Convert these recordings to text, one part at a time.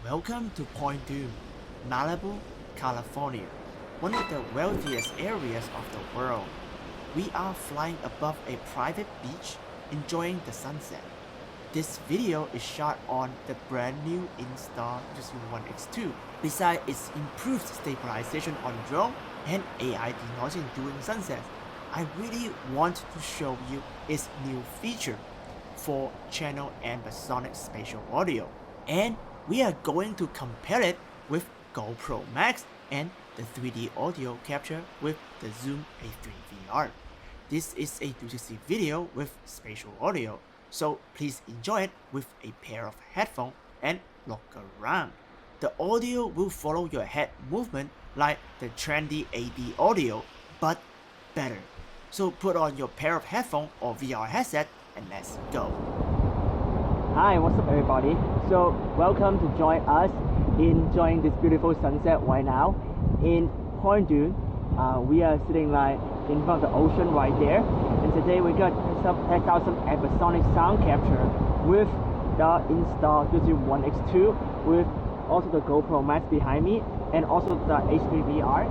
Welcome to Point Dume, Malibu, California, one of the wealthiest areas of the world. We are flying above a private beach, enjoying the sunset. This video is shot on the brand new Insta360 ONE X2. Besides its improved stabilization on drone and AI denoising during sunsets, I really want to show you its new feature for channel Ambisonics spatial audio, and we are going to compare it with GoPro Max and the 3D audio capture with the Zoom H3-VR. This is a 360 video with spatial audio, so please enjoy it with a pair of headphones and look around. The audio will follow your head movement like the trendy AD audio, but better. So put on your pair of headphones or VR headset and let's go. Hi, what's up everybody? So welcome to join us in enjoying this beautiful sunset right now in Point Dume. We are sitting like in front of the ocean right there, and today we got test out some Ambisonics sound capture with the Insta360 ONE X2 with also the GoPro Max behind me and also the H3-VR.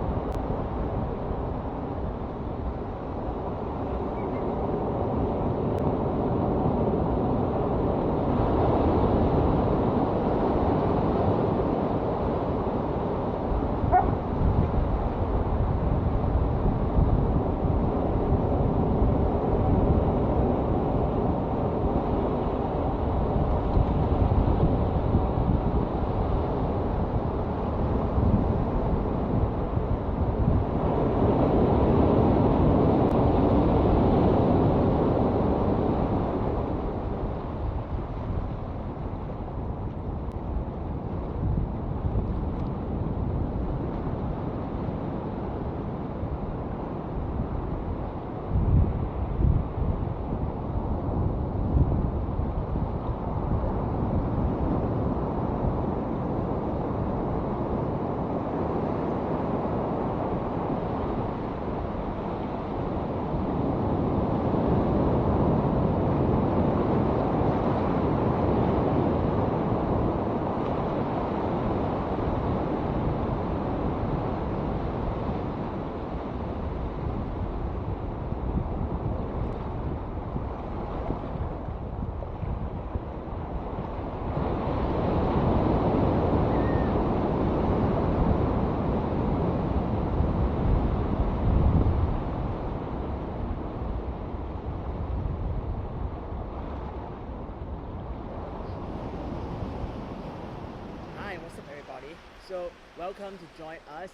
So welcome to join us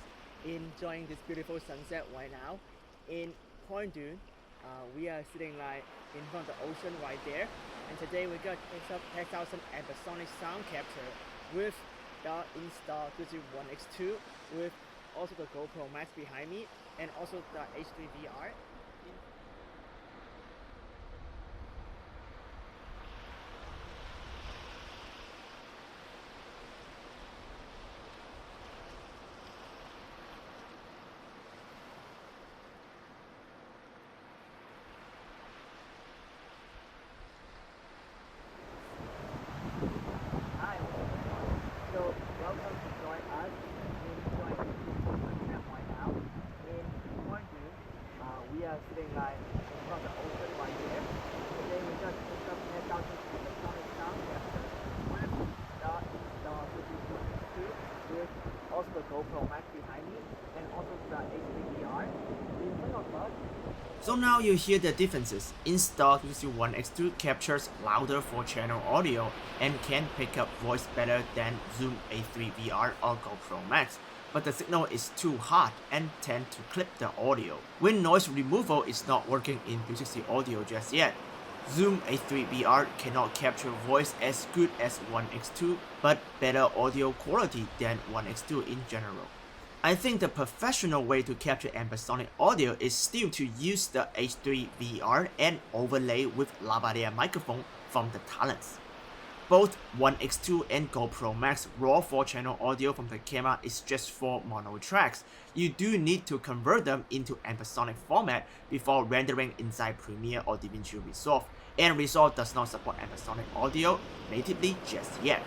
in enjoying this beautiful sunset right now in Point Dume. We are sitting like in front of the ocean right there, and today we got test out some Ambisonics sound capture with the Insta360 ONE X2 with also the GoPro Max behind me and also the H3-VR. Hi, so welcome to join us in enjoying this beautiful sunset right now in Point Dume. We are sitting like in front of the ocean right there. Today we just test out this Ambisonics sound capture with the Insta360 ONE X2 with also the GoPro Max behind me and also the H3-VR in front of us. So now you hear the differences. Insta360 ONE X2 captures louder for channel audio and can pick up voice better than Zoom H3-VR or GoPro Max, but the signal is too hot and tend to clip the audio. When noise removal is not working in 360 audio just yet. Zoom H3-VR cannot capture voice as good as ONE X2, but better audio quality than ONE X2 in general. I think the professional way to capture Ambisonic audio is still to use the H3-VR and overlay with lavalier microphone from the Talents. Both ONE X2 and GoPro Max raw 4-channel audio from the camera is just for mono tracks. You do need to convert them into Ambisonic format before rendering inside Premiere or DaVinci Resolve, and Resolve does not support Ambisonic audio natively just yet.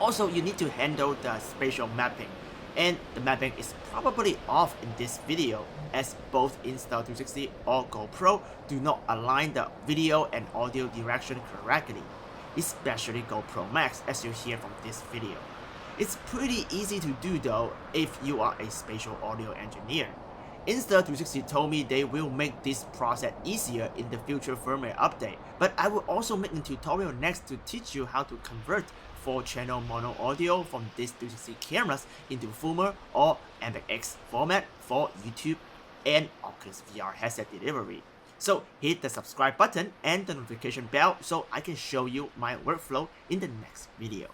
Also, you need to handle the spatial mapping, and the mapping is probably off in this video as both Insta360 or GoPro do not align the video and audio direction correctly, especially GoPro Max as you hear from this video. It's pretty easy to do though if you are a spatial audio engineer. Insta360 told me they will make this process easier in the future firmware update, but I will also make a tutorial next to teach you how to convert 4-channel mono audio from these 360 cameras into FUMA or MX format for YouTube and Oculus VR headset delivery. So hit the subscribe button and the notification bell so I can show you my workflow in the next video.